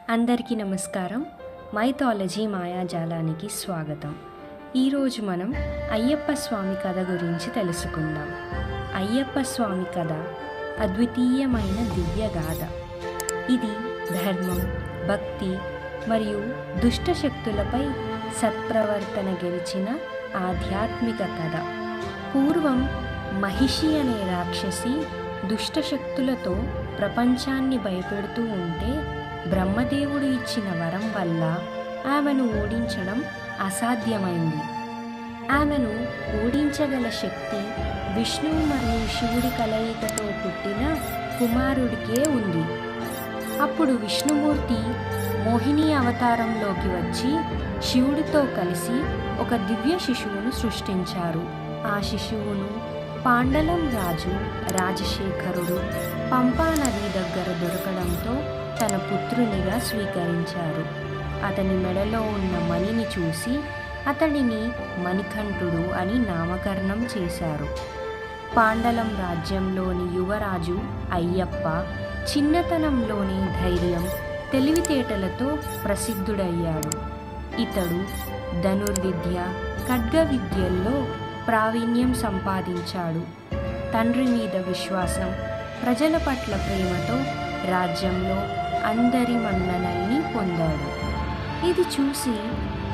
అందరికీ నమస్కారం. మైథాలజీ మాయాజాలానికి స్వాగతం. ఈరోజు మనం అయ్యప్ప స్వామి కథ గురించి తెలుసుకుందాం. అయ్యప్ప స్వామి కథ అద్వితీయమైన దివ్యగాథ. ఇది ధర్మం, భక్తి మరియు దుష్ట శక్తులపై సత్ప్రవర్తన గెలిచిన ఆధ్యాత్మిక కథ. పూర్వం మహిషి అనే రాక్షసి దుష్ట శక్తులతో ప్రపంచాన్ని భయపెడుతూ ఉంటే బ్రహ్మదేవుడు ఇచ్చిన వరం వల్ల ఆమెను ఓడించడం అసాధ్యమైంది. ఆమెను ఓడించగల శక్తి విష్ణువు మరియు శివుడి కలయికతో పుట్టిన కుమారుడికే ఉంది. అప్పుడు విష్ణుమూర్తి మోహిని అవతారంలోకి వచ్చి శివుడితో కలిసి ఒక దివ్య శిశువును సృష్టించారు. ఆ శిశువును పాండలం రాజు రాజశేఖరుడు పంపా నది దగ్గర దొరకడంతో తన పుత్రునిగా స్వీకరించారు. అతని మెడలో ఉన్న మణిని చూసి అతడిని మణికంఠుడు అని నామకరణం చేశారు. పాండలం రాజ్యంలోని యువరాజు అయ్యప్ప చిన్నతనంలోనే ధైర్యం, తెలివితేటలతో ప్రసిద్ధుడయ్యాడు. ఇతడు ధనుర్విద్య, ఖడ్గ విద్యల్లో ప్రావీణ్యం సంపాదించాడు. తండ్రి మీద విశ్వాసం, ప్రజల పట్ల ప్రేమతో రాజ్యంలో అందరి మన్ననల్ని పొందాడు. ఇది చూసి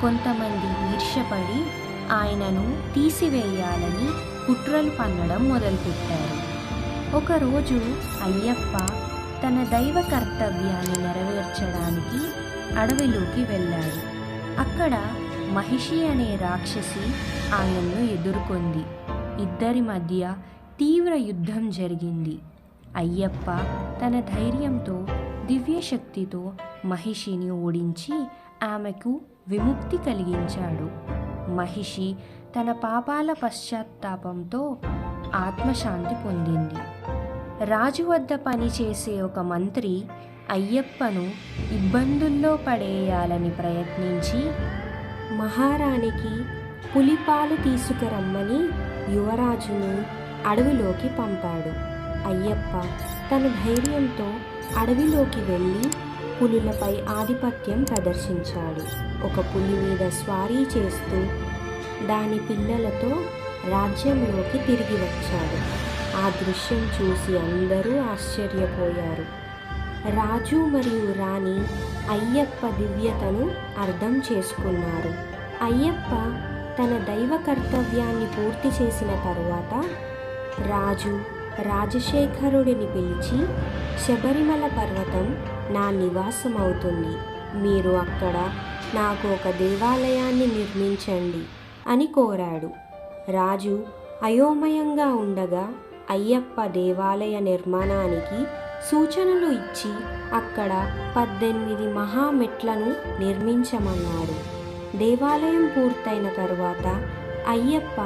కొంతమంది ఈర్ష్యపడి ఆయనను తీసివేయాలని కుట్రలు పన్నడం మొదలుపెట్టారు. ఒకరోజు అయ్యప్ప తన దైవ కర్తవ్యాన్ని నెరవేర్చడానికి అడవిలోకి వెళ్ళాడు. అక్కడ మహిషి అనే రాక్షసి ఆయన్ను ఎదుర్కొంది. ఇద్దరి మధ్య తీవ్ర యుద్ధం జరిగింది. అయ్యప్ప తన ధైర్యంతో, దివ్యశక్తితో మహిషిని ఓడించి ఆమెకు విముక్తి కలిగించాడు. మహిషి తన పాపాల పశ్చాత్తాపంతో ఆత్మశాంతి పొందింది. రాజు వద్ద పనిచేసే ఒక మంత్రి అయ్యప్పను ఇబ్బందుల్లో పడేయాలని ప్రయత్నించి మహారాణికి పులిపాలు తీసుకురమ్మని యువరాజును అడవిలోకి పంపాడు. అయ్యప్ప తన ధైర్యంతో అడవిలోకి వెళ్ళి పులులపై ఆధిపత్యం ప్రదర్శించాడు. ఒక పులి మీద స్వారీ చేస్తూ దాని పిల్లలతో రాజ్యంలోకి తిరిగి వచ్చాడు. ఆ దృశ్యం చూసి అందరూ ఆశ్చర్యపోయారు. రాజు మరియు రాణి అయ్యప్ప దివ్యతను అర్థం చేసుకున్నారు. అయ్యప్ప తన దైవ కర్తవ్యాన్ని పూర్తి చేసిన తరువాత రాజు రాజశేఖరుడిని పిలిచి, శబరిమల పర్వతం నా నివాసం అవుతుంది, మీరు అక్కడ నాకు ఒక దేవాలయాన్ని నిర్మించండి అని కోరాడు. రాజు అయోమయంగా ఉండగా అయ్యప్ప దేవాలయ నిర్మాణానికి సూచనలు ఇచ్చి అక్కడ 18 మహామెట్లను నిర్మించమన్నాడు. దేవాలయం పూర్తయిన తరువాత అయ్యప్ప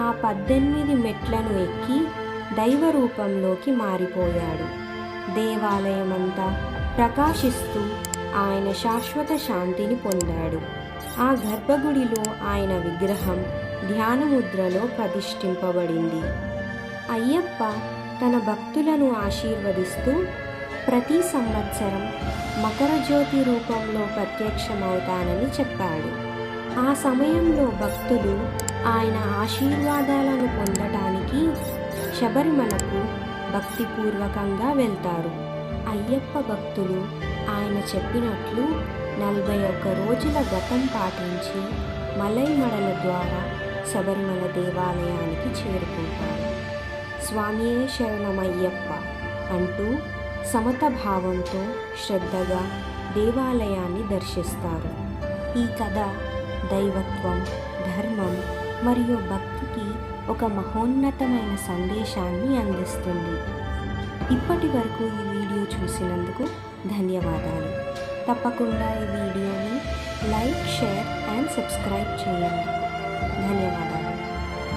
ఆ 18 మెట్లను ఎక్కి దైవ రూపంలోకి మారిపోయాడు. దేవాలయమంతా ప్రకాశిస్తూ ఆయన శాశ్వత శాంతిని పొందాడు. ఆ గర్భగుడిలో ఆయన విగ్రహం ధ్యానముద్రలో ప్రతిష్ఠింపబడింది. అయ్యప్ప తన భక్తులను ఆశీర్వదిస్తూ ప్రతి సంవత్సరం మకర జ్యోతి రూపంలో ప్రత్యక్షమవుతానని చెప్పాడు. ఆ సమయంలో భక్తులు ఆయన ఆశీర్వాదాలను పొందటానికి శబరిమలకు భక్తిపూర్వకంగా వెళ్తారు. అయ్యప్ప భక్తులు ఆయన చెప్పినట్లు 41 రోజుల వ్రతం పాటించి మలైమడల ద్వారా శబరిమల దేవాలయానికి చేరుకుంటారు. స్వామియే శరణమయ్యప్ప అంటూ సమత భావంతో శ్రద్ధగా దేవాలయాన్ని దర్శిస్తారు. ఈ కథ దైవత్వం, ధర్మం మరియు భక్తికి ఒక మహోన్నతమైన సందేశాన్ని అందిస్తుంది. ఇప్పటి వరకు ఈ వీడియో చూసినందుకు ధన్యవాదాలు. తప్పకుండా ఈ వీడియోని లైక్, షేర్ అండ్ సబ్స్క్రైబ్ చేయండి. ధన్యవాదాలు.